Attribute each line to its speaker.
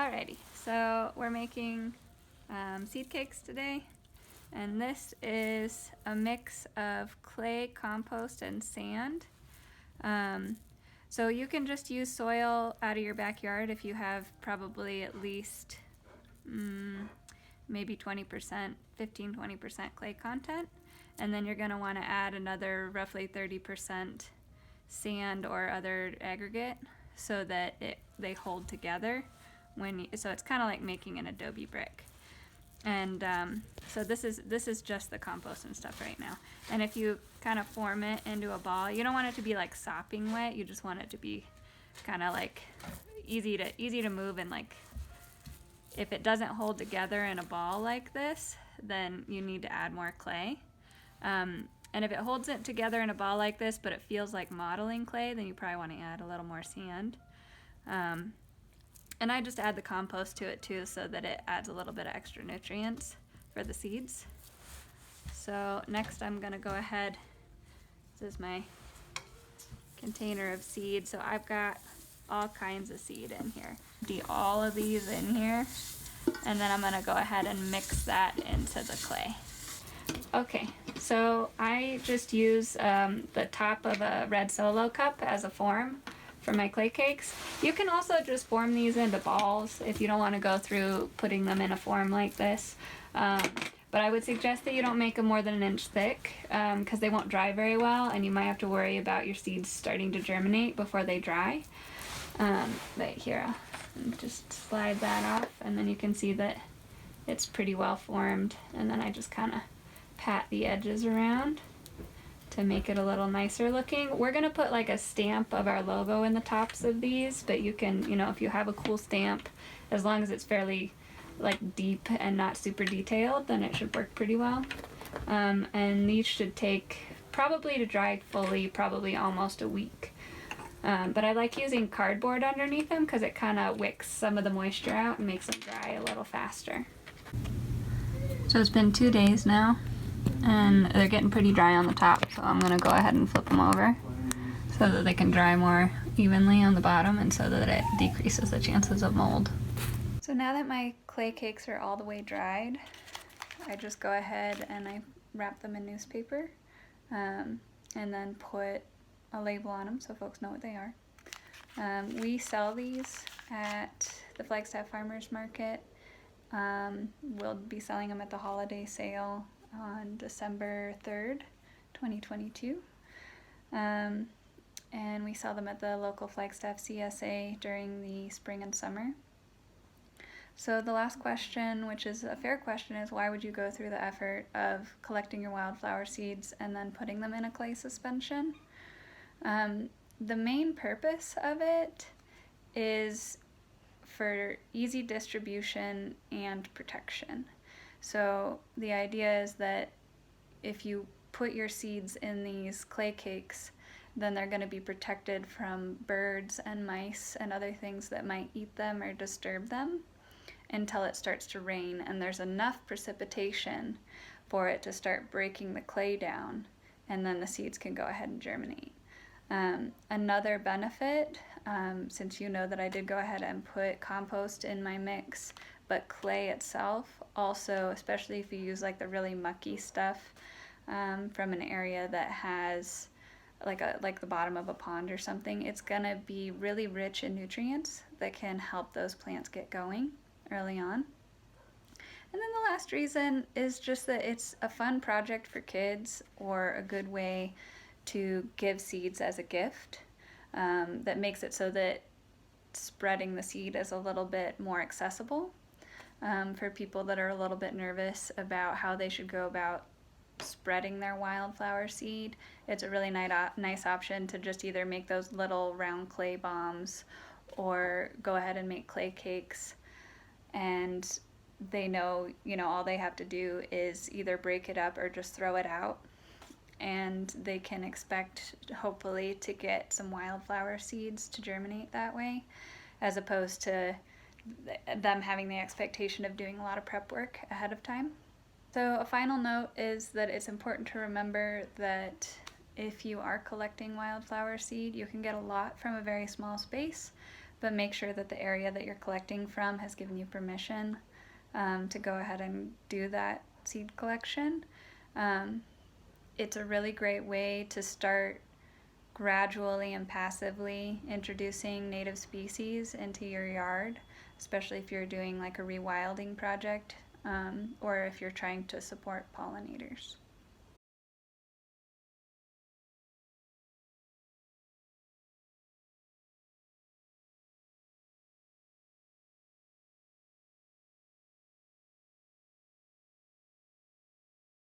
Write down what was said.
Speaker 1: Alrighty, so we're making seed cakes today, and this is a mix of clay, compost, and sand. So you can just use soil out of your backyard if you have probably at least maybe 20%, 15-20% clay content, and then you're going to want to add another roughly 30% sand or other aggregate so that they hold together. So it's kind of like making an adobe brick. And so this is just the compost and stuff right now. And if you kind of form it into a ball, you don't want it to be like sopping wet. You just want it to be kind of like easy to move, and like if it doesn't hold together in a ball like this, then you need to add more clay. And if it holds it together in a ball like this, but it feels like modeling clay, then you probably want to add a little more sand. And I just add the compost to it too, so that it adds a little bit of extra nutrients for the seeds. So next I'm gonna go ahead, this is my container of seed. So I've got all kinds of seed in here. All of these in here, and then I'm gonna go ahead and mix that into the clay. Okay, so I just use the top of a red Solo cup as a form for my clay cakes. You can also just form these into balls if you don't want to go through putting them in a form like this. But I would suggest that you don't make them more than an inch thick because they won't dry very well, and you might have to worry about your seeds starting to germinate before they dry. But here, I'll just slide that off, and then you can see that it's pretty well formed, and then I just kind of pat the edges around to make it a little nicer looking. We're gonna put like a stamp of our logo in the tops of these, but you can, if you have a cool stamp, as long as it's fairly like deep and not super detailed, then it should work pretty well. And these should take probably to dry fully, probably almost a week. But I like using cardboard underneath them because it kind of wicks some of the moisture out and makes them dry a little faster. So it's been 2 days now, and they're getting pretty dry on the top, so I'm going to go ahead and flip them over so that they can dry more evenly on the bottom and so that it decreases the chances of mold. So now that my clay cakes are all the way dried, I just go ahead and I wrap them in newspaper and then put a label on them so folks know what they are. We sell these at the Flagstaff Farmers Market. We'll be selling them at the holiday sale on December 3rd, 2022. And we sell them at the local Flagstaff CSA during the spring and summer. So the last question, which is a fair question, is why would you go through the effort of collecting your wildflower seeds and then putting them in a clay suspension? The main purpose of it is for easy distribution and protection. So the idea is that if you put your seeds in these clay cakes, then they're going to be protected from birds and mice and other things that might eat them or disturb them until it starts to rain and there's enough precipitation for it to start breaking the clay down, and then the seeds can go ahead and germinate. Another benefit, since you know that I did go ahead and put compost in my mix, but clay itself also, especially if you use like the really mucky stuff from an area that has like the bottom of a pond or something, it's gonna be really rich in nutrients that can help those plants get going early on. And then the last reason is just that it's a fun project for kids, or a good way to give seeds as a gift that makes it so that spreading the seed is a little bit more accessible for people that are a little bit nervous about how they should go about spreading their wildflower seed. It's a really nice option to just either make those little round clay bombs or go ahead and make clay cakes, and they know, all they have to do is either break it up or just throw it out, and they can expect, hopefully, to get some wildflower seeds to germinate that way, as opposed to them having the expectation of doing a lot of prep work ahead of time. So a final note is that it's important to remember that if you are collecting wildflower seed, you can get a lot from a very small space, but make sure that the area that you're collecting from has given you permission to go ahead and do that seed collection. It's a really great way to start gradually and passively introducing native species into your yard, especially if you're doing like a rewilding project or if you're trying to support pollinators.